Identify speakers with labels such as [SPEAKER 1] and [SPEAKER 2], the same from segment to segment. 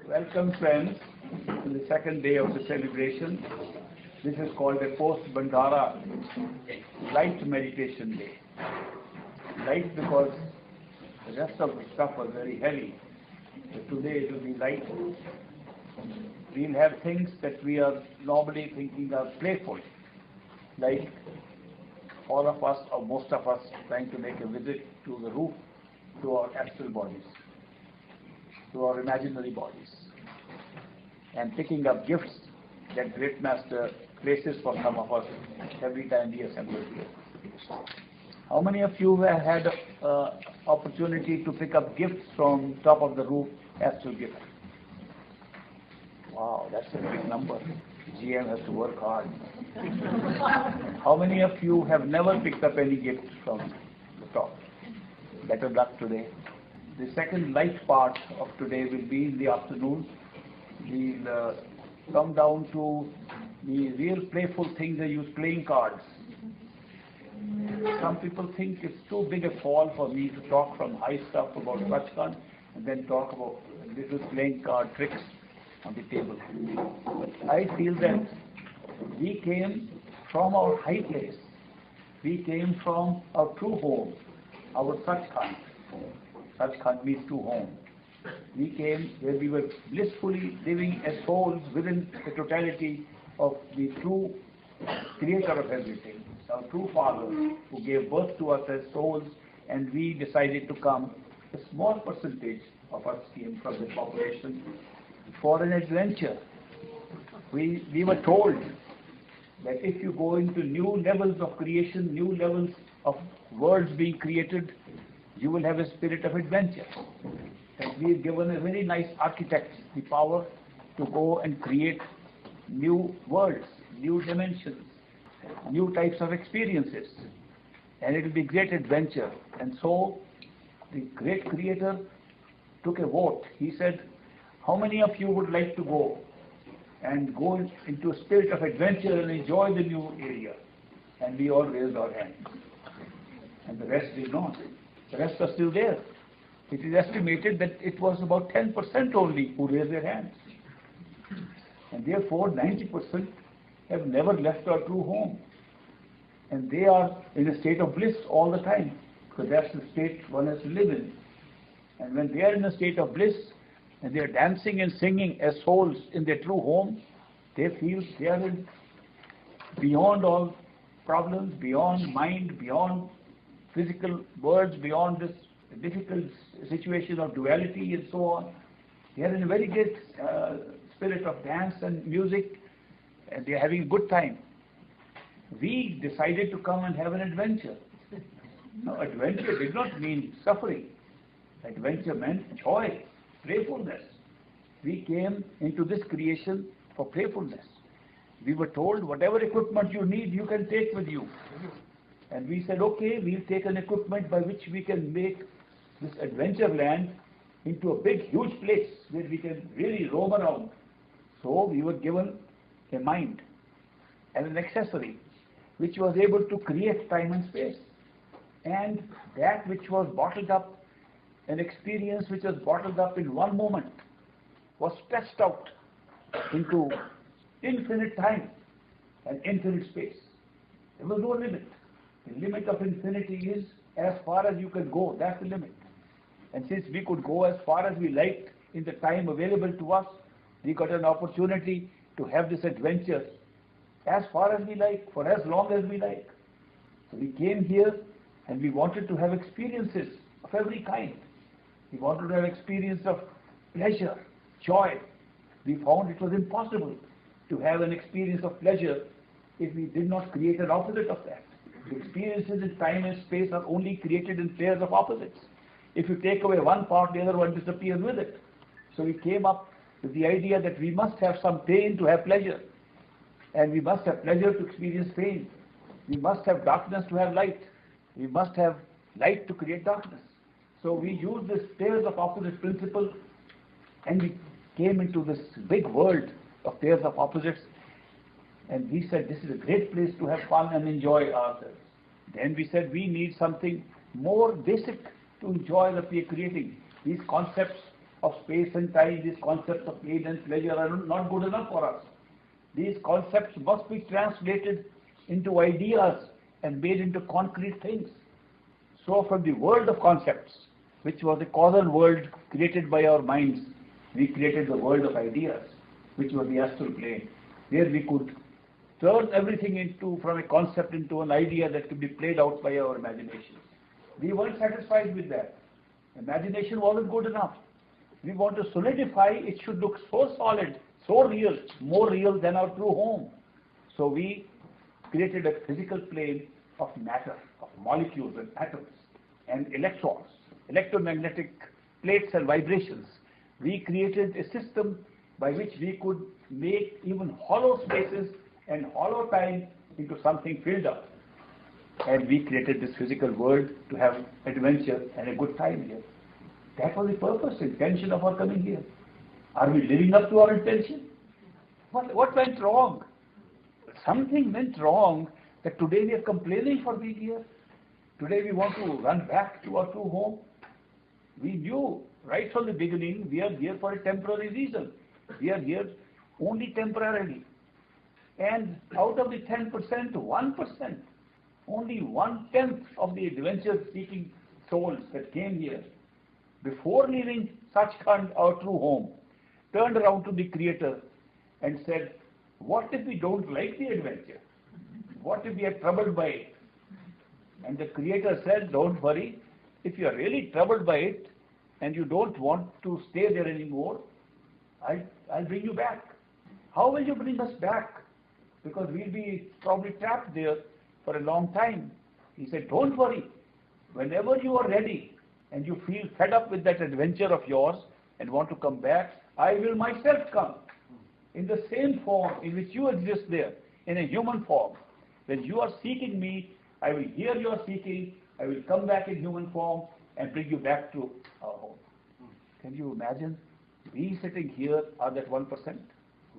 [SPEAKER 1] Welcome friends to the second day of the celebration. This is called a post-Bhandara light meditation day. Light because the rest of the stuff was very heavy. But today it will be light. We'll have things that we are normally thinking are playful, like all of us or most of us trying to make a visit to the roof, to our astral bodies, to our imaginary bodies, and picking up gifts that Great Master places for some of us every time we assemble here. How many of you have had opportunity to pick up gifts from top of the roof, astral gifts? Wow, that's a big number. GM has to work hard. How many of you have never picked up any gifts from the top? Better luck today. The second light part of today will be in the afternoon. We'll come down to the real playful things. They use playing cards. Some people think it's too big a fall for me to talk from high stuff about Sachkhand and then talk about little playing card tricks on the table. But I feel that we came from our high place. We came from our true home, our Sachkhand. Sachkhand means true home. We came where we were blissfully living as souls within the totality of the true creator of everything, our true Father who gave birth to us as souls, and we decided to come. A small percentage of us came from the population for an adventure. We were told that if you go into new levels of creation, new levels of worlds being created, you will have a spirit of adventure. And we have given a very nice architect the power to go and create new worlds, new dimensions, new types of experiences. And it will be great adventure. And so the great creator took a vote. He said, how many of you would like to go and go into a spirit of adventure and enjoy the new area? And we all raised our hands. And the rest did not. The rest are still there. It is estimated that it was about 10% only who raised their hands. And therefore 90% have never left our true home. And they are in a state of bliss all the time, because that's the state one has to live in. And when they are in a state of bliss, and they are dancing and singing as souls in their true home, they feel they are beyond all problems, beyond mind, beyond physical words, beyond this difficult situation of duality and so on. They are in a very great spirit of dance and music, and they are having a good time. We decided to come and have an adventure. Now, adventure did not mean suffering. Adventure meant joy, playfulness. We came into this creation for playfulness. We were told whatever equipment you need, you can take with you. And we said, okay, we'll take an equipment by which we can make this adventure land into a big, huge place where we can really roam around. So we were given a mind and an accessory which was able to create time and space. And that which was bottled up, an experience which was bottled up in one moment, was stretched out into infinite time and infinite space. There was no limit. The limit of infinity is as far as you can go. That's the limit. And since we could go as far as we liked in the time available to us, we got an opportunity to have this adventure as far as we like, for as long as we like. So we came here and we wanted to have experiences of every kind. We wanted to have experience of pleasure, joy. We found it was impossible to have an experience of pleasure if we did not create an opposite of that. The experiences in time and space are only created in pairs of opposites. If you take away one part, the other one disappears with it. So we came up with the idea that we must have some pain to have pleasure. And we must have pleasure to experience pain. We must have darkness to have light. We must have light to create darkness. So we used this pairs of opposite principle, and we came into this big world of pairs of opposites. And we said, this is a great place to have fun and enjoy ourselves. Then we said, we need something more basic to enjoy that we are creating. These concepts of space and time, these concepts of pain and pleasure are not good enough for us. These concepts must be translated into ideas and made into concrete things. So from the world of concepts, which was the causal world created by our minds, we created the world of ideas, which was the astral plane, where we could turn everything from a concept into an idea that could be played out by our imagination. We weren't satisfied with that. Imagination wasn't good enough. We want to solidify, it should look so solid, so real, more real than our true home. So we created a physical plane of matter, of molecules and atoms and electrons, electromagnetic plates and vibrations. We created a system by which we could make even hollow spaces and hollow time into something filled up. And we created this physical world to have adventure and a good time here. That was the purpose, intention of our coming here. Are we living up to our intention? What went wrong? Something went wrong that today we are complaining for being here. Today we want to run back to our true home. We knew right from the beginning we are here for a temporary reason. We are here only temporarily. And out of the 10%, 1%, only 1/10 of the adventure-seeking souls that came here, before leaving Sachkhand, our true home, turned around to the Creator and said, what if we don't like the adventure? What if we are troubled by it? And the Creator said, don't worry, if you are really troubled by it and you don't want to stay there anymore, I'll bring you back. How will you bring us back? Because we'll be probably trapped there for a long time. He said, don't worry. Whenever you are ready and you feel fed up with that adventure of yours and want to come back, I will myself come in the same form in which you exist there, in a human form. When you are seeking me, I will hear your seeking, I will come back in human form and bring you back to our home. Can you imagine? We sitting here are that 1%.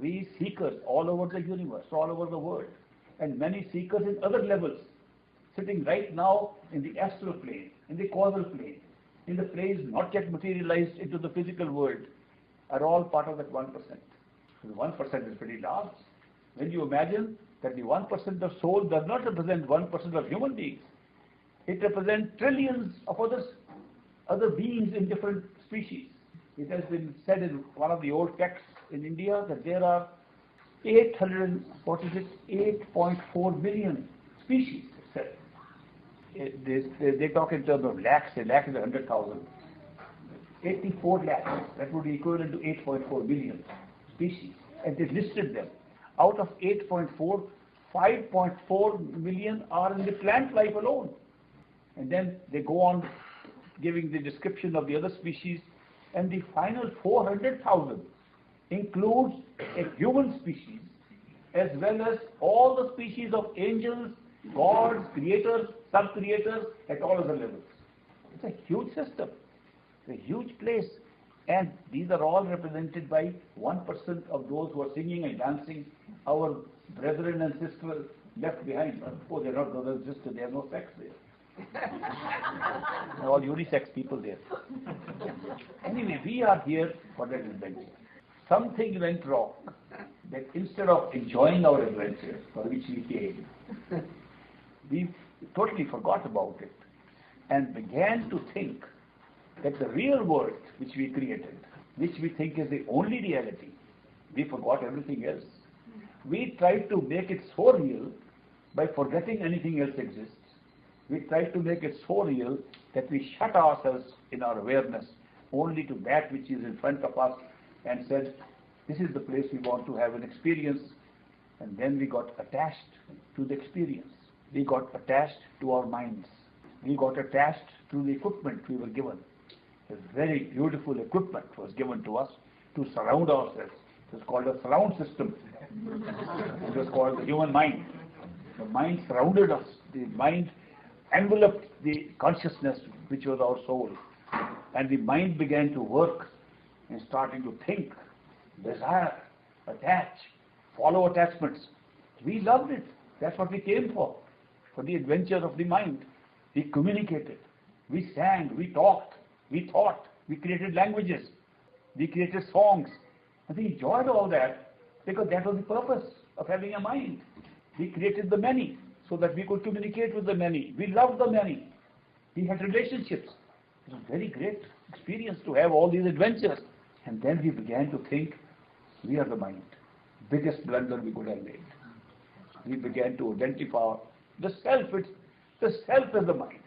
[SPEAKER 1] We seekers all over the universe, all over the world, and many seekers in other levels, sitting right now in the astral plane, in the causal plane, in the planes not yet materialized into the physical world, are all part of that 1%. So the 1% is pretty large. When you imagine that the 1% of soul does not represent 1% of human beings, it represents trillions of other beings in different species. It has been said in one of the old texts in India that there are 8.4 million species. They talk in terms of lakhs. A lakh is 100,000. 84 lakhs. That would be equivalent to 8.4 million species. And they listed them. Out of 8.4, 5.4 million are in the plant life alone. And then they go on giving the description of the other species. And the final 400,000 includes a human species as well as all the species of angels, gods, creators, sub-creators at all other levels. It's a huge system, it's a huge place. And these are all represented by 1% of those who are singing and dancing, our brethren and sisters left behind. Oh, they're not brothers and sisters, they have no sex there. They're all unisex people there. Anyway, we are here for that adventure. Something went wrong, that instead of enjoying our adventure for which we came, we totally forgot about it and began to think that the real world which we created, which we think is the only reality, we forgot everything else. We tried to make it so real by forgetting anything else exists. We tried to make it so real that we shut ourselves in our awareness only to that which is in front of us and said, this is the place we want to have an experience. And then we got attached to the experience. We got attached to our minds. We got attached to the equipment we were given. A very beautiful equipment was given to us to surround ourselves. It was called a surround system. It was called the human mind. The mind surrounded us. The mind enveloped the consciousness, which was our soul. And the mind began to work and starting to think, desire, attach, follow attachments. We loved it. That's what we came for the adventure of the mind. We communicated, we sang, we talked, we thought, we created languages. We created songs. And we enjoyed all that because that was the purpose of having a mind. We created the many so that we could communicate with the many. We loved the many. We had relationships. It was a very great experience to have all these adventures. And then we began to think, we are the mind. Biggest blunder we could have made. We began to identify the self. The self is the mind.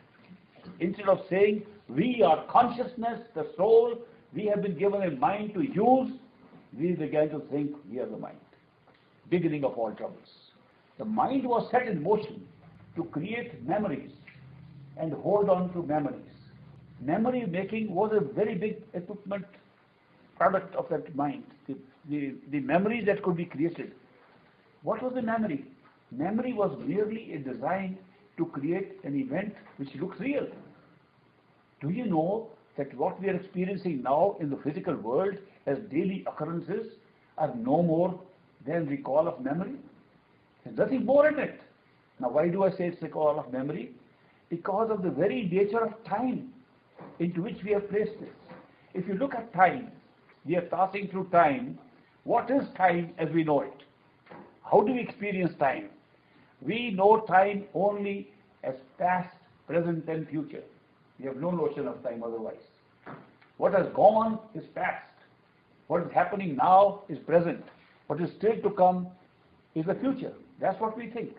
[SPEAKER 1] Instead of saying, we are consciousness, the soul, we have been given a mind to use, we began to think we are the mind. Beginning of all troubles. The mind was set in motion to create memories and hold on to memories. Memory making was a very big equipment product of that mind. The memory that could be created. What was the memory? Memory was merely a design to create an event which looks real. Do you know that what we are experiencing now in the physical world as daily occurrences are no more than recall of memory? There's nothing more in it. Now why do I say it's recall of memory? Because of the very nature of time into which we have placed this. If you look at time, we are passing through time. What is time as we know it? How do we experience time? We know time only as past, present and future. We have no notion of time otherwise. What has gone is past. What is happening now is present. What is still to come is the future. That's what we think.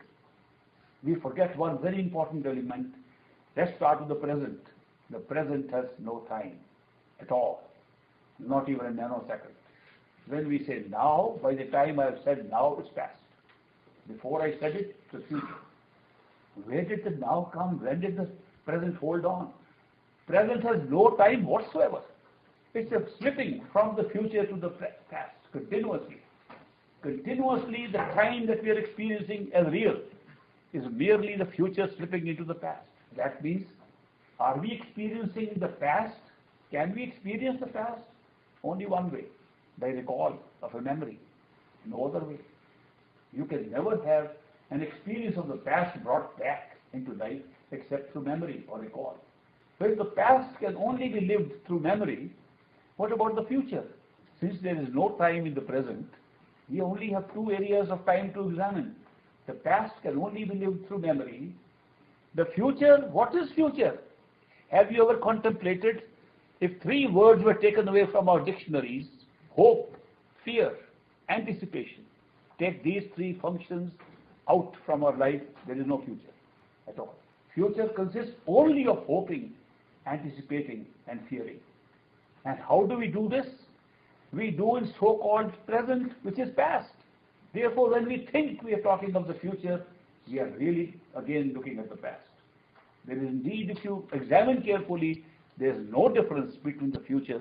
[SPEAKER 1] We forget one very important element. Let's start with the present. The present has no time at all, not even a nanosecond. When we say now, by the time I have said now, it's past. Before I said it, it's the future. Where did the now come? When did the present hold on? Present has no time whatsoever. It's a slipping from the future to the past, continuously. Continuously, the time that we are experiencing as real is merely the future slipping into the past. That means, are we experiencing the past? Can we experience the past? Only one way, by recall of a memory. No other way. You can never have an experience of the past brought back into life except through memory or recall. But if the past can only be lived through memory, what about the future? Since there is no time in the present, we only have two areas of time to examine. The past can only be lived through memory. The future, what is future? Have you ever contemplated if three words were taken away from our dictionaries, hope, fear, anticipation, take these three functions out from our life, there is no future at all. Future consists only of hoping, anticipating and fearing. And how do we do this? We do in so-called present, which is past. Therefore, when we think we are talking of the future, we are really again looking at the past. There is indeed, if you examine carefully, there is no difference between the future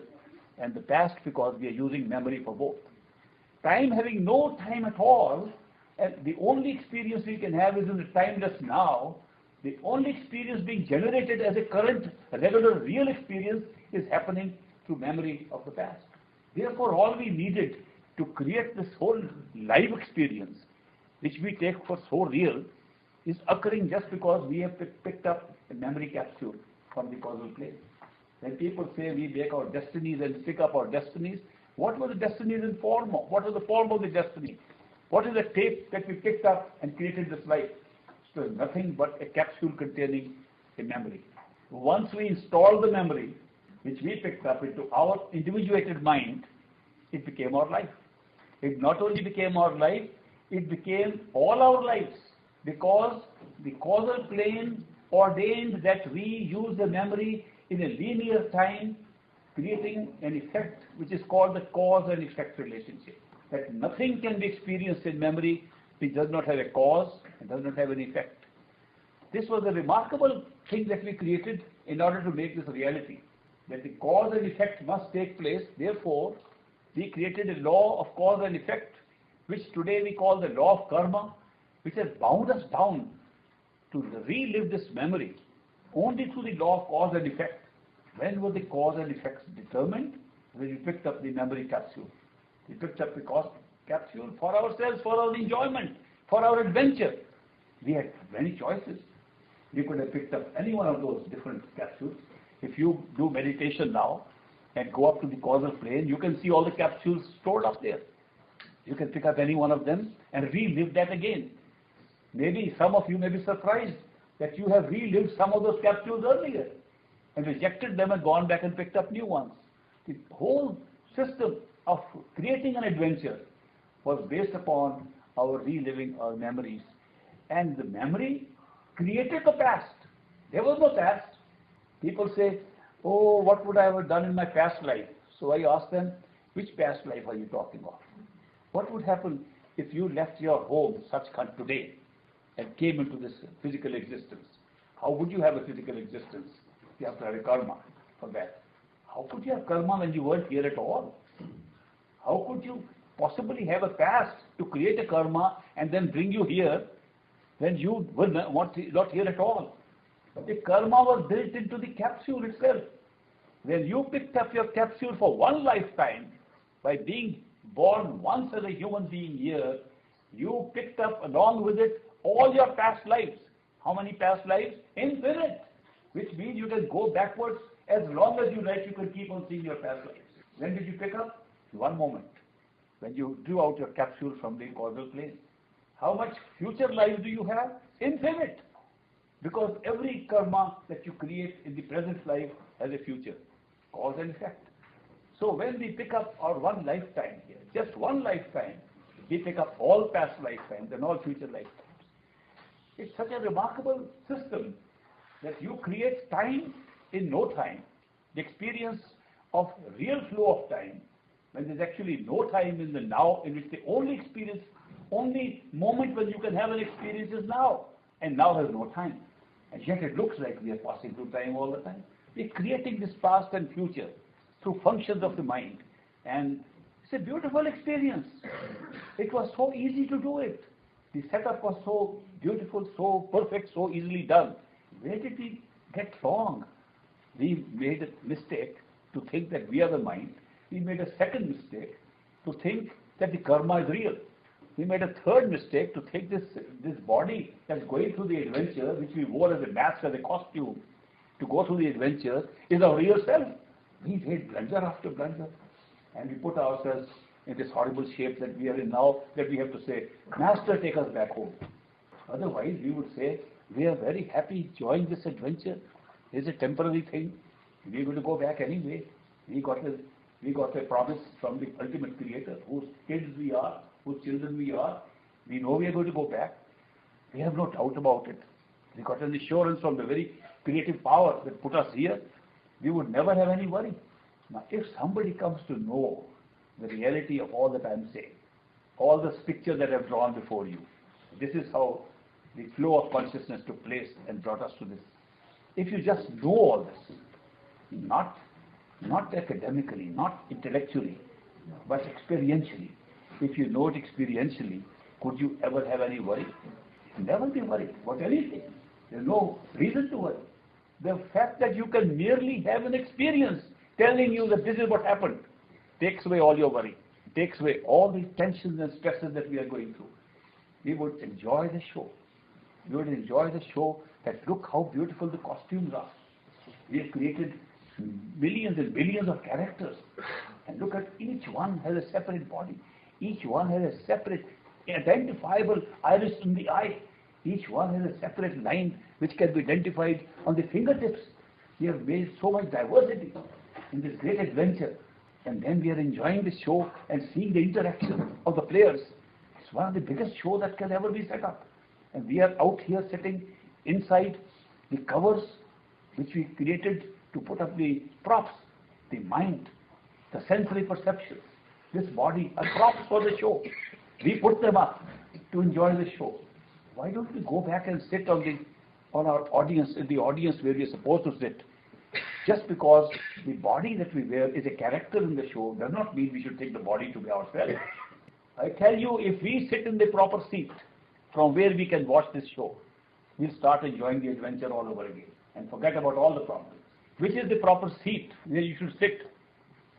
[SPEAKER 1] and the past because we are using memory for both. Time having no time at all, and the only experience we can have is in the timeless now. The only experience being generated as a current, regular, real experience is happening through memory of the past. Therefore, all we needed to create this whole live experience, which we take for so real, is occurring just because we have picked up a memory capsule from the causal plane. When people say we make our destinies and pick up our destinies, what were the destinies in form of? What was the form of the destiny? What is the tape that we picked up and created this life? So nothing but a capsule containing a memory. Once we install the memory, which we picked up into our individuated mind, it became our life. It not only became our life, it became all our lives, because the causal plane ordained that we use the memory in a linear time, creating an effect which is called the cause and effect relationship. That nothing can be experienced in memory which does not have a cause and does not have an effect. This was a remarkable thing that we created in order to make this a reality, that the cause and effect must take place. Therefore, we created a law of cause and effect, which today we call the law of karma, which has bound us down to relive this memory only through the law of cause and effect. When were the cause and effects determined? When we picked up the memory capsule. We picked up the cause capsule for ourselves, for our enjoyment, for our adventure. We had many choices. We could have picked up any one of those different capsules. If you do meditation now, and go up to the causal plane, you can see all the capsules stored up there. You can pick up any one of them and relive that again. Maybe some of you may be surprised that you have relived some of those capsules earlier and rejected them and gone back and picked up new ones. The whole system of creating an adventure was based upon our reliving our memories. And the memory created the past. There was no past. People say, oh, what would I have done in my past life? So I ask them, which past life are you talking of? What would happen if you left your home, Sachkhand, today and came into this physical existence? How would you have a physical existence? You have to have a karma for that. How could you have karma when you weren't here at all? How could you possibly have a past to create a karma and then bring you here when you were not here at all? The karma was built into the capsule itself. When you picked up your capsule for one lifetime, by being born once as a human being here, you picked up along with it all your past lives. How many past lives? Infinite. Which means you can go backwards as long as you like, you can keep on seeing your past lives. When did you pick up? One moment. When you drew out your capsule from the causal plane. How much future life do you have? Infinite. Because every karma that you create in the present life has a future. Cause and effect. So when we pick up our one lifetime here, just one lifetime, we pick up all past lifetimes and all future lifetimes. It's such a remarkable system that you create time in no time. The experience of real flow of time, when there's actually no time in the now, in which the only moment when you can have an experience is now. And now has no time. And yet it looks like we are passing through time all the time. We're creating this past and future through functions of the mind. And it's a beautiful experience. It was so easy to do it. The setup was so beautiful, so perfect, so easily done. Where did we get wrong? We made a mistake to think that we are the mind. We made a second mistake to think that the karma is real. We made a third mistake to think this body that's going through the adventure, which we wore as a mask, as a costume, to go through the adventure, is our real self. We made blunder after blunder, and we put ourselves in this horrible shape that we are in now, that we have to say, Master, take us back home. Otherwise, we would say, we are very happy enjoying this adventure. It's a temporary thing. We're going to go back anyway. We got a promise from the ultimate creator, whose kids we are, whose children we are. We know we are going to go back. We have no doubt about it. We got an assurance from the very creative power that put us here. We would never have any worry. Now, if somebody comes to know the reality of all that I'm saying, all this picture that I've drawn before you, this is how the flow of consciousness took place and brought us to this. If you just know all this, not academically, not intellectually, but experientially, if you know it experientially, could you ever have any worry? Never be worried about anything. There's no reason to worry. The fact that you can merely have an experience telling you that this is what happened takes away all your worry, takes away all the tensions and stresses that we are going through. We would enjoy the show. We would enjoy the show that look how beautiful the costumes are. We have created millions and billions of characters. And look at each one has a separate body. Each one has a separate identifiable iris in the eye. Each one has a separate line which can be identified on the fingertips. We have made so much diversity in this great adventure. And then we are enjoying the show and seeing the interaction of the players. It's one of the biggest shows that can ever be set up. And we are out here sitting inside the covers which we created to put up the props, the mind, the sensory perception. This body are props for the show. We put them up to enjoy the show. Why don't we go back and sit on our audience, in the audience where we are supposed to sit? Just because the body that we wear is a character in the show does not mean we should take the body to be ourselves. I tell you, if we sit in the proper seat from where we can watch this show, we'll start enjoying the adventure all over again and forget about all the problems. Which is the proper seat where you should sit,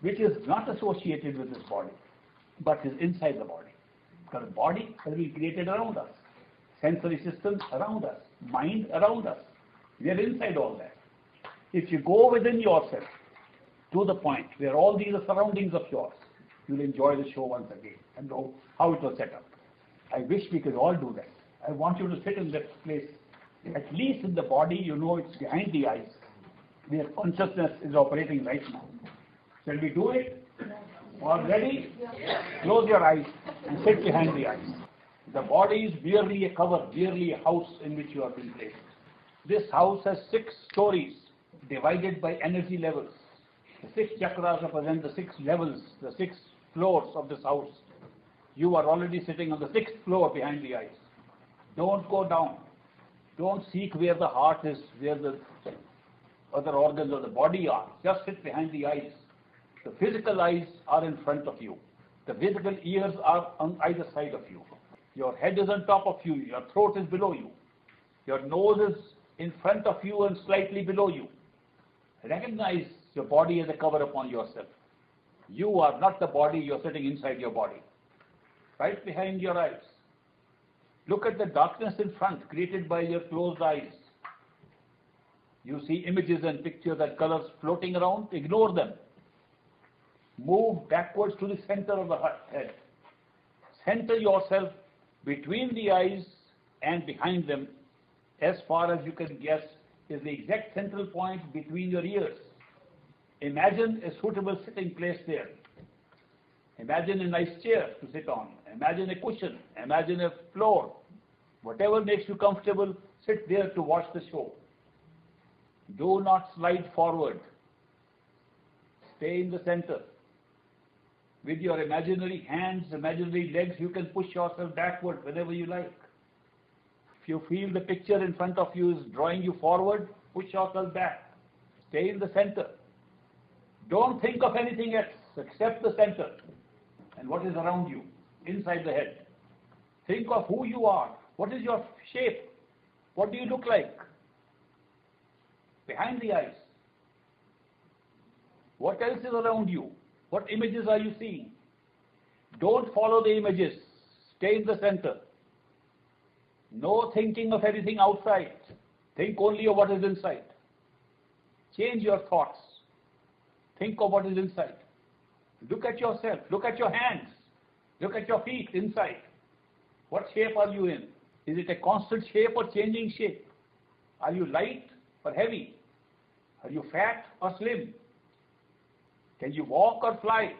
[SPEAKER 1] which is not associated with this body, but is inside the body. Because the body has been created around us, sensory systems around us, mind around us. We are inside all that. If you go within yourself to the point where all these are surroundings of yours. You'll enjoy the show once again and know how it was set up. I wish we could all do that. I want you to sit in that place. At least in the body, you know it's behind the eyes, where consciousness is operating right now. Shall we do it? All ready? Close your eyes and sit behind the eyes. The body is merely a cover, merely a house in which you are being placed. This house has 6 stories divided by energy levels. The 6 chakras represent the 6 levels, the 6 floors of this house. You are already sitting on the 6th floor behind the eyes. Don't go down. Don't seek where the heart is, where the other organs of the body are. Just sit behind the eyes. The physical eyes are in front of you. The physical ears are on either side of you. Your head is on top of you. Your throat is below you. Your nose is in front of you and slightly below you. Recognize your body as a cover upon yourself. You are not the body, you are sitting inside your body. Right behind your eyes. Look at the darkness in front created by your closed eyes. You see images and pictures and colors floating around, ignore them. Move backwards to the center of the head. Center yourself between the eyes and behind them, as far as you can guess, is the exact central point between your ears. Imagine a suitable sitting place there. Imagine a nice chair to sit on. Imagine a cushion. Imagine a floor. Whatever makes you comfortable, sit there to watch the show. Do not slide forward. Stay in the center. With your imaginary hands, imaginary legs, you can push yourself backward whenever you like. If you feel the picture in front of you is drawing you forward, push yourself back. Stay in the center. Don't think of anything else except the center and what is around you, inside the head. Think of who you are. What is your shape? What do you look like? Behind the eyes. What else is around you? What images are you seeing? Don't follow the images. Stay in the center. No thinking of anything outside. Think only of what is inside. Change your thoughts. Think of what is inside. Look at yourself. Look at your hands. Look at your feet inside. What shape are you in? Is it a constant shape or changing shape? Are you light or heavy? Are you fat or slim? Can you walk or fly?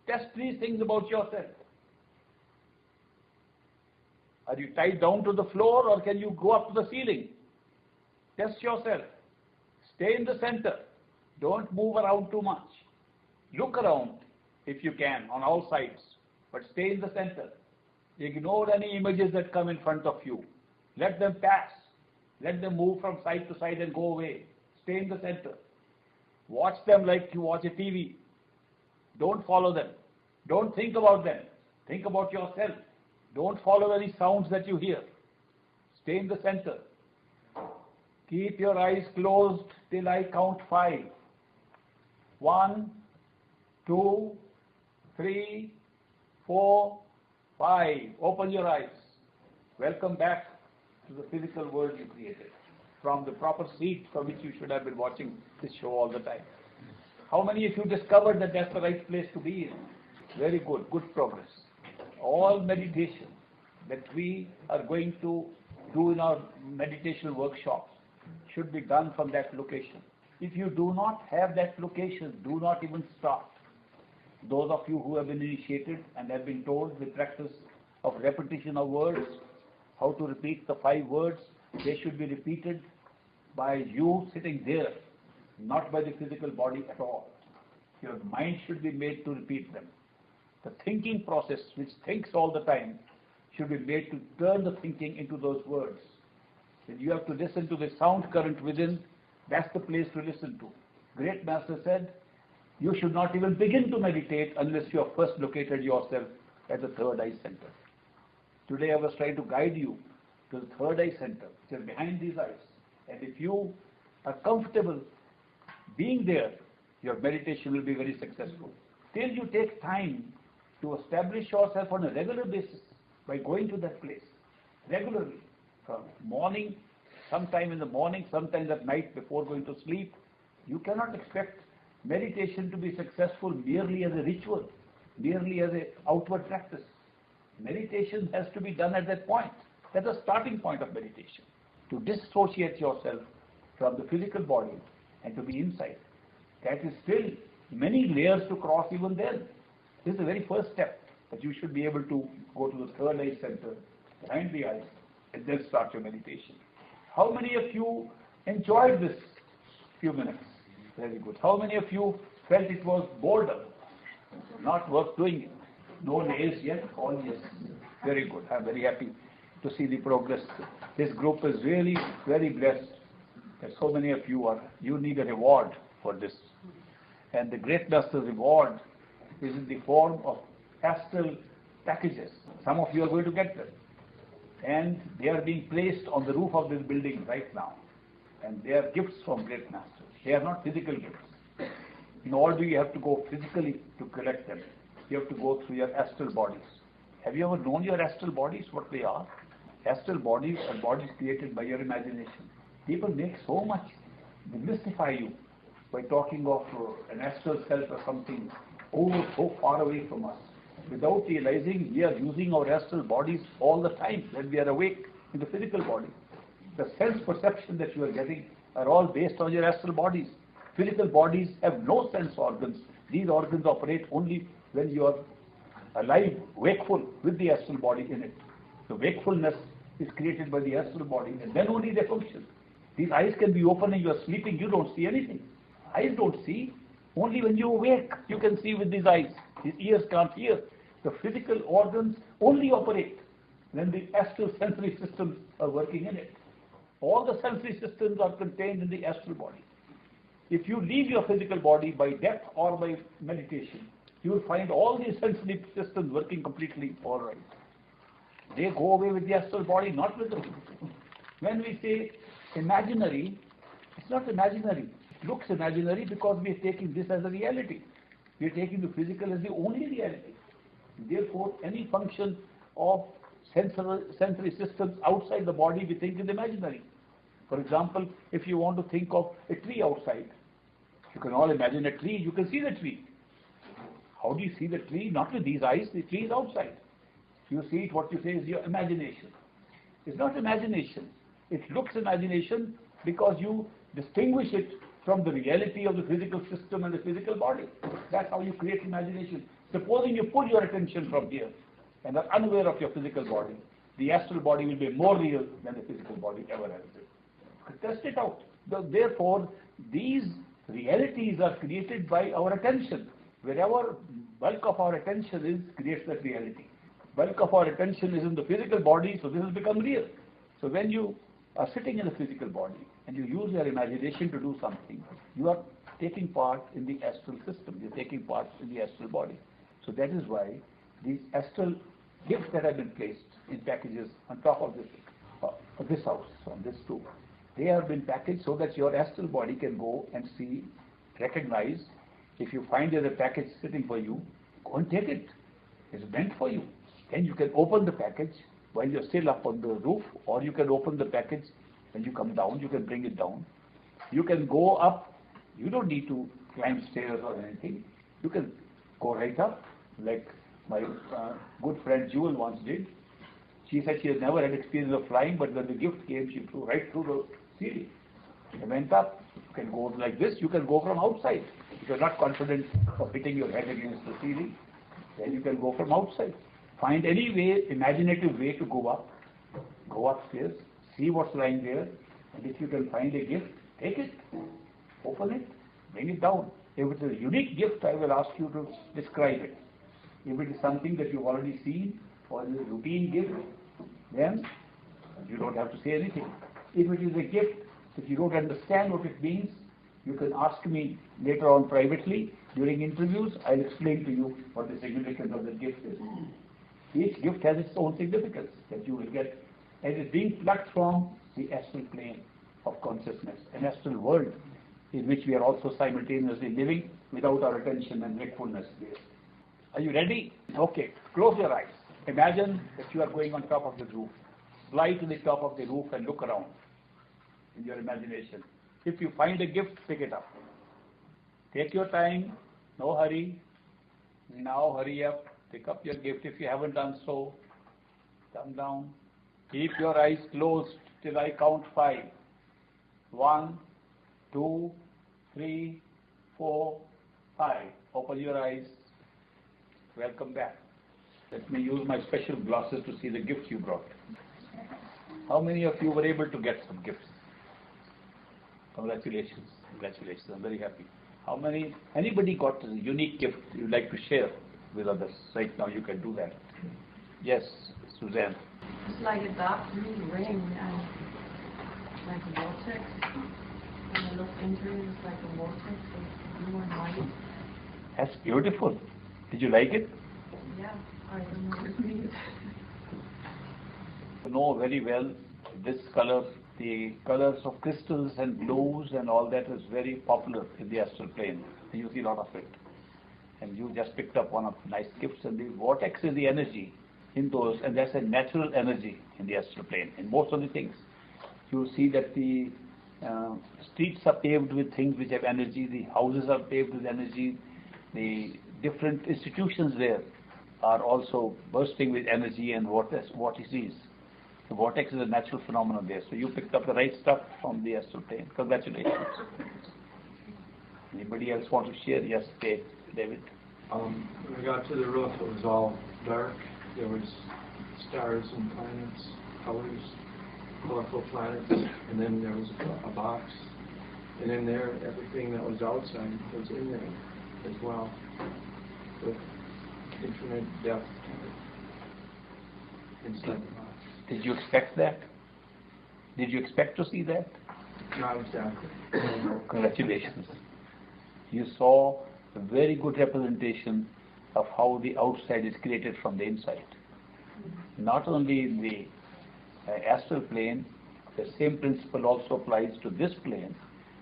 [SPEAKER 1] Test these things about yourself. Are you tied down to the floor or can you go up to the ceiling? Test yourself. Stay in the center. Don't move around too much. Look around if you can on all sides, but stay in the center. Ignore any images that come in front of you. Let them pass. Let them move from side to side and go away. Stay in the center. Watch them like you watch a TV. Don't follow them. Don't think about them. Think about yourself. Don't follow any sounds that you hear. Stay in the center. Keep your eyes closed till I count 5. 1, 2, 3, 4, 5. Open your eyes. Welcome back to the physical world you created, from the proper seat from which you should have been watching this show all the time. How many of you discovered that that's the right place to be in? Very good, good progress. All meditation that we are going to do in our meditation workshops should be done from that location. If you do not have that location, do not even start. Those of you who have been initiated and have been told the practice of repetition of words, how to repeat the 5 words, they should be repeated by you sitting there, not by the physical body at all. Your mind should be made to repeat them. The thinking process, which thinks all the time, should be made to turn the thinking into those words. Then you have to listen to the sound current within. That's the place to listen to. Great Master said, you should not even begin to meditate unless you have first located yourself at the third eye center. Today I was trying to guide you to the third eye center, which is behind these eyes. And if you are comfortable being there, your meditation will be very successful. Till you take time to establish yourself on a regular basis by going to that place regularly, from morning, sometime in the morning, sometimes at night before going to sleep. You cannot expect meditation to be successful merely as a ritual, merely as an outward practice. Meditation has to be done at that point. That's the starting point of meditation. To dissociate yourself from the physical body and to be inside. That is still many layers to cross even then. This is the very first step, that you should be able to go to the third eye center, behind the eyes, and then start your meditation. How many of you enjoyed this few minutes? Very good. How many of you felt it was boredom, not worth doing it? No nays yet? All yes. Very good. I'm very happy to see the progress. This group is really very blessed that so many of you need a reward for this. And the Great Master's reward is in the form of astral packages. Some of you are going to get them. And they are being placed on the roof of this building right now. And they are gifts from Great Masters. They are not physical gifts. Nor do you have to go physically to collect them. You have to go through your astral bodies. Have you ever known your astral bodies, what they are? Astral bodies are bodies created by your imagination. People make so much, they mystify you by talking of an astral self or something so far away from us. Without realizing, we are using our astral bodies all the time when we are awake in the physical body. The sense perception that you are getting are all based on your astral bodies. Physical bodies have no sense organs. These organs operate only when you are alive, wakeful, with the astral body in it. The wakefulness is created by the astral body, and then only they function. These eyes can be open and you are sleeping, you don't see anything. Eyes don't see. Only when you awake, you can see with these eyes. These ears can't hear. The physical organs only operate when the astral sensory systems are working in it. All the sensory systems are contained in the astral body. If you leave your physical body by death or by meditation, you will find all these sensory systems working completely all right. They go away with the astral body, not with the physical. When we say imaginary, it's not imaginary. It looks imaginary because we are taking this as a reality. We are taking the physical as the only reality. Therefore, any function of sensory systems outside the body we think is imaginary. For example, if you want to think of a tree outside, you can all imagine a tree, you can see the tree. How do you see the tree? Not with these eyes, the tree is outside. You see it, what you say is your imagination. It's not imagination. It looks imagination because you distinguish it from the reality of the physical system and the physical body. That's how you create imagination. Supposing you pull your attention from here and are unaware of your physical body, the astral body will be more real than the physical body ever has been. Test it out. Therefore, these realities are created by our attention. Wherever bulk of our attention is, creates that reality. Bulk of our attention is in the physical body, so this has become real. So when you are sitting in the physical body and you use your imagination to do something, you are taking part in the astral system. You're taking part in the astral body. So that is why these astral gifts that have been placed in packages on top of this house, on this too, they have been packaged so that your astral body can go and see, recognize. If you find there's a package sitting for you, go and take it. It's meant for you. Then you can open the package while you're still up on the roof, or you can open the package when you come down, you can bring it down. You can go up. You don't need to climb stairs or anything. You can go right up, like my good friend Jewel once did. She said she has never had experience of flying, but when the gift came, she flew right through the ceiling. She went up. You can go like this. You can go from outside. If you're not confident of hitting your head against the ceiling, then you can go from outside. Find any way, imaginative way to go up. Go upstairs. See what's lying there. And if you can find a gift, take it. Open it. Bring it down. If it is a unique gift, I will ask you to describe it. If it is something that you've already seen, or is a routine gift, then you don't have to say anything. If it is a gift that you don't understand what it means, you can ask me later on privately during interviews. I'll explain to you what the significance of the gift is. Each gift has its own significance that you will get, and it is being plucked from the astral plane of consciousness, an astral world in which we are also simultaneously living without our attention and wakefulness there. Are you ready? Okay, close your eyes. Imagine that you are going on top of the roof. Fly to the top of the roof and look around in your imagination. If you find a gift, pick it up. Take your time, no hurry. Now hurry up, pick up your gift if you haven't done so. Come down. Keep your eyes closed till I count 5. 1, 2, 3, 4, 5. Open your eyes. Welcome back. Let me use my special glasses to see the gifts you brought. How many of you were able to get some gifts? Congratulations. Congratulations. I'm very happy. How many? Anybody got a unique gift you'd like to share with others? Right now you can do that. Yes, Suzanne.
[SPEAKER 2] It's like a dark blue ring, like a vortex. When I look into it, it's like a vortex of blue and white.
[SPEAKER 1] That's beautiful. Did you like it?
[SPEAKER 2] Yeah, I don't know what it means.
[SPEAKER 1] You know very well this color, the colors of crystals and blues and all that is very popular in the astral plane. You see a lot of it. And you just picked up one of the nice gifts, and the vortex is the energy in those, and that's a natural energy in the astral plane. In most of the things, you see that the streets are paved with things which have energy, the houses are paved with energy, the different institutions there are also bursting with energy and vortices. The vortex is a natural phenomenon there. So you picked up the right stuff from the astral plane. Congratulations. Anybody else want to share? Yes, David.
[SPEAKER 3] When we got to the roof, it was all dark. There was stars and planets, colors, colorful planets, and then there was a box. And in there, everything that was outside was in there as well, with infinite depth inside the box.
[SPEAKER 1] Did you expect that? Did you expect to see that?
[SPEAKER 3] Not exactly.
[SPEAKER 1] Congratulations. You saw a very good representation of how the outside is created from the inside. Not only in the astral plane, the same principle also applies to this plane,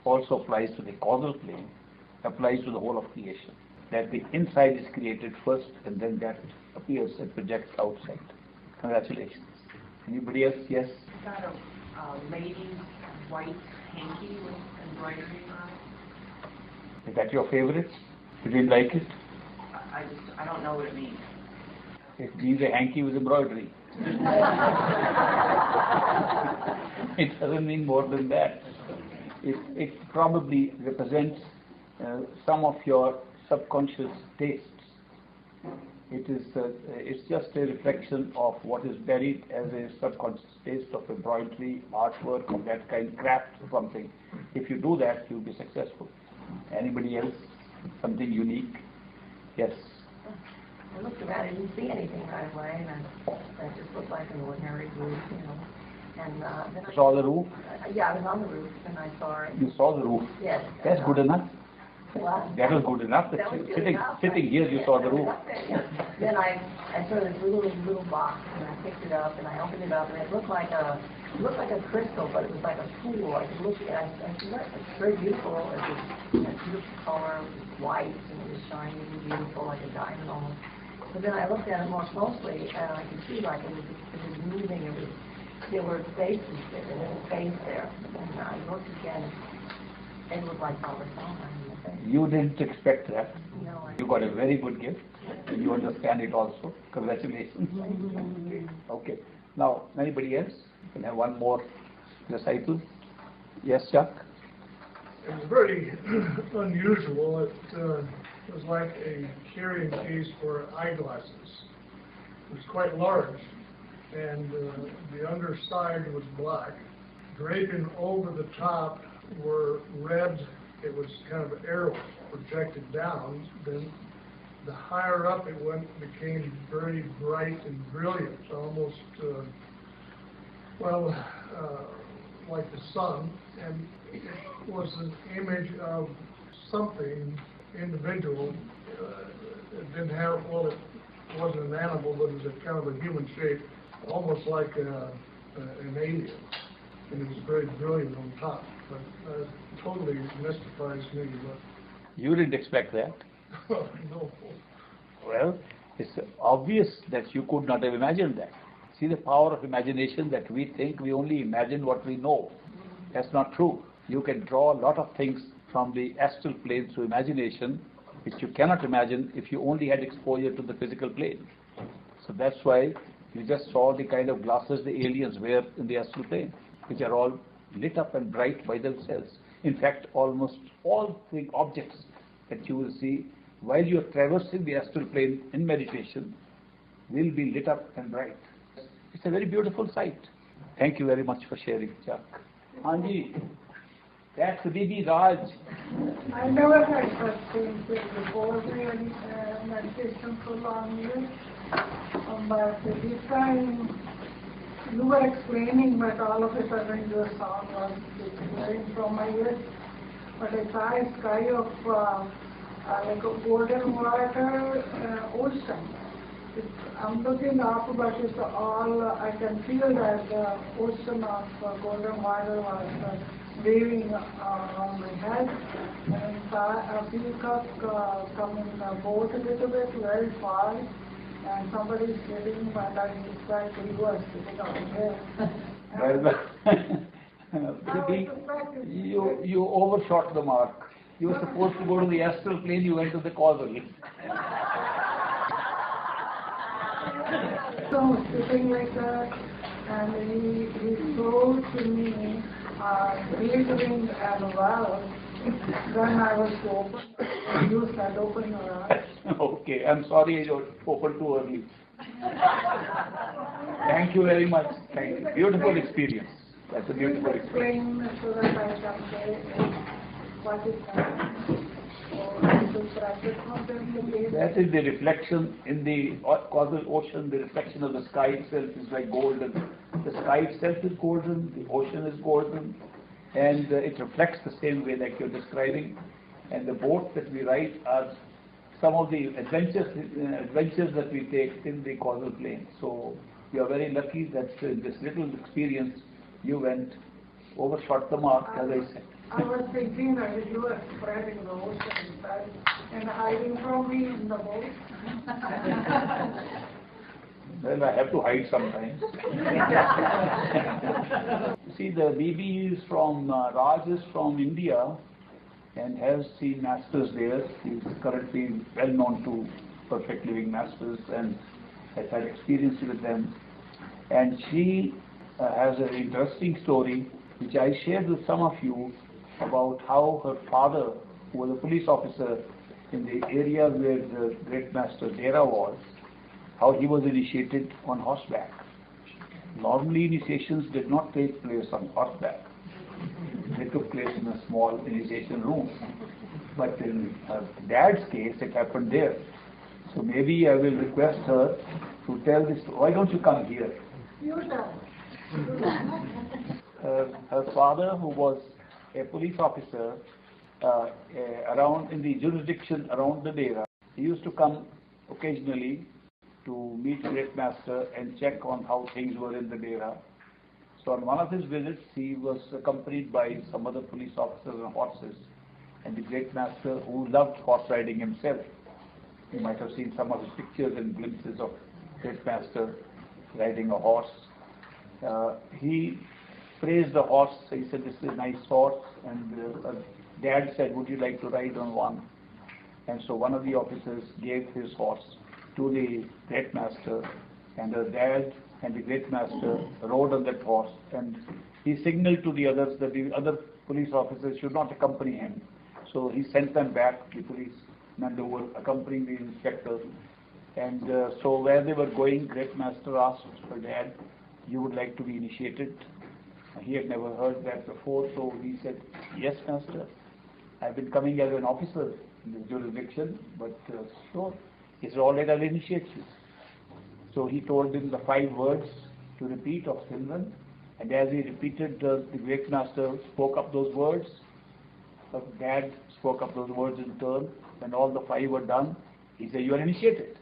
[SPEAKER 1] also applies to the causal plane, applies to the whole of creation. That the inside is created first and then that appears and projects outside. Congratulations. Anybody else? Yes?
[SPEAKER 2] Got a lady's white hanky with embroidery on it.
[SPEAKER 1] Is that your favorite? You didn't like it?
[SPEAKER 2] I don't know what it means.
[SPEAKER 1] It means a hanky with embroidery. It doesn't mean more than that. It probably represents some of your subconscious tastes. It's just a reflection of what is buried as a subconscious taste of embroidery, artwork of that kind, craft or something. If you do that, you'll be successful. Anybody else? Something unique? Yes.
[SPEAKER 2] I looked around, I didn't see anything right away, and it just looked like an ordinary roof, you know. And then
[SPEAKER 1] You saw the roof?
[SPEAKER 2] Yeah, I was on the roof, and I saw it.
[SPEAKER 1] You saw the roof?
[SPEAKER 2] Yes.
[SPEAKER 1] That's good enough.
[SPEAKER 2] What?
[SPEAKER 1] That was good enough.
[SPEAKER 2] That was good enough.
[SPEAKER 1] Sitting here, you saw the roof.
[SPEAKER 2] Then I saw this little box, and I picked it up, and I opened it up, and it looked like a crystal, but it was like a pool. I could look at it, I said, it's very beautiful. It was beautiful color, it was white, and it was shiny and beautiful, like a diamond almost. But then I looked at it more closely, and I could see like it was moving. There were spaces there, and there was space there. And I looked again, and it was like Father Stone.
[SPEAKER 1] You didn't expect that.
[SPEAKER 2] No,
[SPEAKER 1] You got a very good gift. And you understand it also. Congratulations. Okay. Now, anybody else? Can I have one more recital? Yes, Chuck?
[SPEAKER 4] It was very unusual. It was like a carrying case for eyeglasses. It was quite large, and the underside was black. Draping over the top were red. It was kind of arrows projected down. Then the higher up it went, became very bright and brilliant, almost like the sun. And it was an image of something individual. It didn't have, well, it wasn't an animal, but it was a kind of a human shape, almost like an alien. And it was very brilliant on top. But totally mystifies me. But
[SPEAKER 1] You didn't expect that.
[SPEAKER 4] no.
[SPEAKER 1] Well, it's obvious that you could not have imagined that. See the power of imagination, that we think we only imagine what we know. That's not true. You can draw a lot of things from the astral plane through imagination, which you cannot imagine if you only had exposure to the physical plane. So that's why you just saw the kind of glasses the aliens wear in the astral plane, which are all lit up and bright by themselves. In fact, almost all the objects that you will see while you are traversing the astral plane in meditation will be lit up and bright. It's a very beautiful sight. Thank you very much for sharing, Chuck. Anji, that's Bibi Raj.
[SPEAKER 5] I never had such things before, really, meditation for long years. But this time, you were explaining, but all of a sudden your sound was disappearing from my ears. But I saw a sky of like a golden water ocean. I'm looking up, but it's all, I can feel that the ocean of golden water was waving around my head. And a peacock coming in a boat a little bit, very far. And somebody is sitting, but I suspect he was sitting over there.
[SPEAKER 1] You overshot the mark. You were supposed to go to the astral plane, you went to the causal.
[SPEAKER 5] So sitting like that, and he showed to me glittering and well. Then I was to open. You said open your eyes.
[SPEAKER 1] Okay, I'm sorry I opened too early. Thank you very much. Thank you. Beautiful experience. That's a beautiful experience.
[SPEAKER 5] Explain so that I can say what is that.
[SPEAKER 1] That is the reflection in the causal ocean. The reflection of the sky itself is like golden. The sky itself is golden, the ocean is golden, and it reflects the same way like you're describing. And the boats that we ride are some of the adventures that we take in the causal plane. So we are very lucky that in this little experience you went overshot the mark, as I said.
[SPEAKER 5] I was thinking that you were spreading the ocean and hiding from me in the boat.
[SPEAKER 1] Well, I have to hide sometimes. See, the BB is from, Raj is from India and has seen masters there. He is currently well known to perfect living masters and has had experience with them. And she has an interesting story which I shared with some of you about how her father, who was a police officer in the area where the great master Dera was, how he was initiated on horseback. Normally initiations did not take place on horseback. They took place in a small initiation room. But in her dad's case, it happened there. So maybe I will request her to tell this. Why don't you come here?
[SPEAKER 5] You tell.
[SPEAKER 1] Her father, who was a police officer around in the jurisdiction around the Dera, he used to come occasionally to meet Great Master and check on how things were in the Dera. So on one of his visits, he was accompanied by some other police officers on horses, and the Great Master, who loved horse riding himself, you might have seen some of his pictures and glimpses of Great Master riding a horse. He praised the horse. He said, "This is a nice horse," and Dad said, "Would you like to ride on one?" And so one of the officers gave his horse to the Great Master, and her dad and the Great Master rode on that horse, and he signaled to the others that the other police officers should not accompany him. So he sent them back, the policemen who were accompanying the inspector. And so where they were going, Great Master asked her dad, "You would like to be initiated?" He had never heard that before, so he said, "Yes, Master. I've been coming as an officer in this jurisdiction, but sure, it's all right, I'll initiate you." So he told him the 5 words to repeat of Simran, and as he repeated, the Great Master spoke up those words. Her dad spoke up those words in turn. When all the 5 were done, he said, "You are initiated."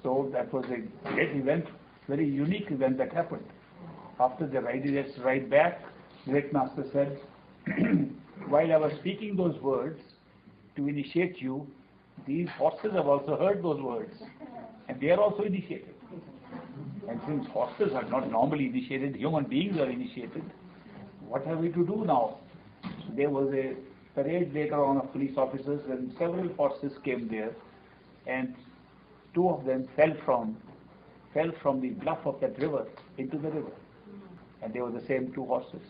[SPEAKER 1] So that was a great event, very unique event that happened. After the ride back, Great Master said, "While I was speaking those words to initiate you, these horses have also heard those words, and they are also initiated. And since horses are not normally initiated, human beings are initiated, what have we to do now?" So there was a parade later on of police officers, and several horses came there, and two of them fell from the bluff of that river into the river. And they were the same two horses.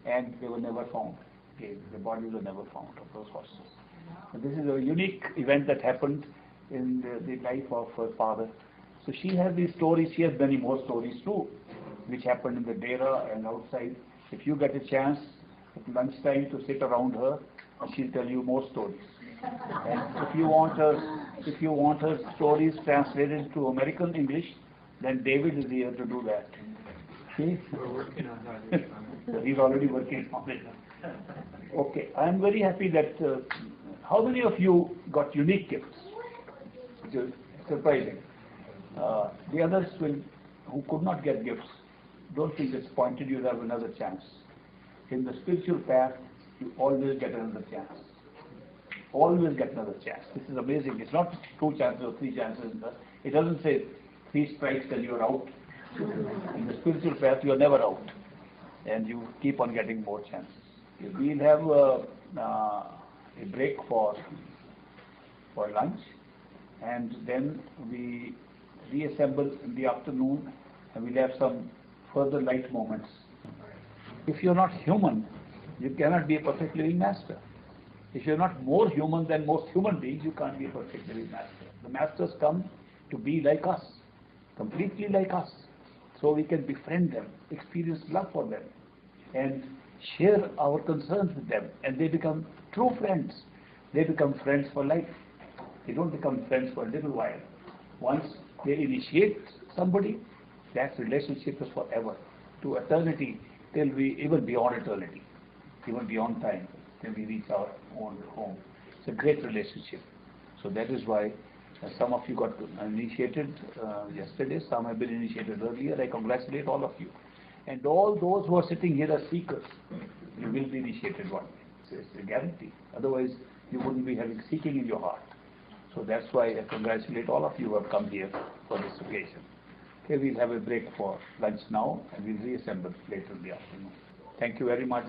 [SPEAKER 1] And they were never found. Okay, the bodies were never found of those horses. And this is a unique event that happened in the life of her father. So she has these stories, she has many more stories too, which happened in the Dera and outside. If you get a chance at lunchtime to sit around her, she'll tell you more stories. And if you want her stories translated to American English, then David is here to do that. See?
[SPEAKER 3] We're working on that.
[SPEAKER 1] He's already working on it. Okay, I am very happy that, how many of you got unique gifts? It's surprising. The others who could not get gifts, don't feel disappointed, you have another chance. In the spiritual path, you always get another chance. Always get another chance. This is amazing. It's not 2 chances or 3 chances. It doesn't say 3 strikes and you're out. In the spiritual path, you're never out. And you keep on getting more chances. We'll have a break for lunch, and then we reassemble in the afternoon, and we'll have some further light moments. If you're not human, you cannot be a perfect living master. If you're not more human than most human beings, you can't be a perfect living master. The masters come to be like us, completely like us, so we can befriend them, experience love for them, and share our concerns with them, and they become true friends. They become friends for life. They don't become friends for a little while. Once they initiate somebody, that relationship is forever, to eternity, till we, even beyond eternity, even beyond time, till we reach our own home. It's a great relationship. So that is why some of you got initiated yesterday, some have been initiated earlier. I congratulate all of you. And all those who are sitting here as seekers, you will be initiated one day. It's a guarantee. Otherwise, you wouldn't be having seeking in your heart. So that's why I congratulate all of you who have come here for this occasion. Okay, we'll have a break for lunch now, and we'll reassemble later in the afternoon. Thank you very much.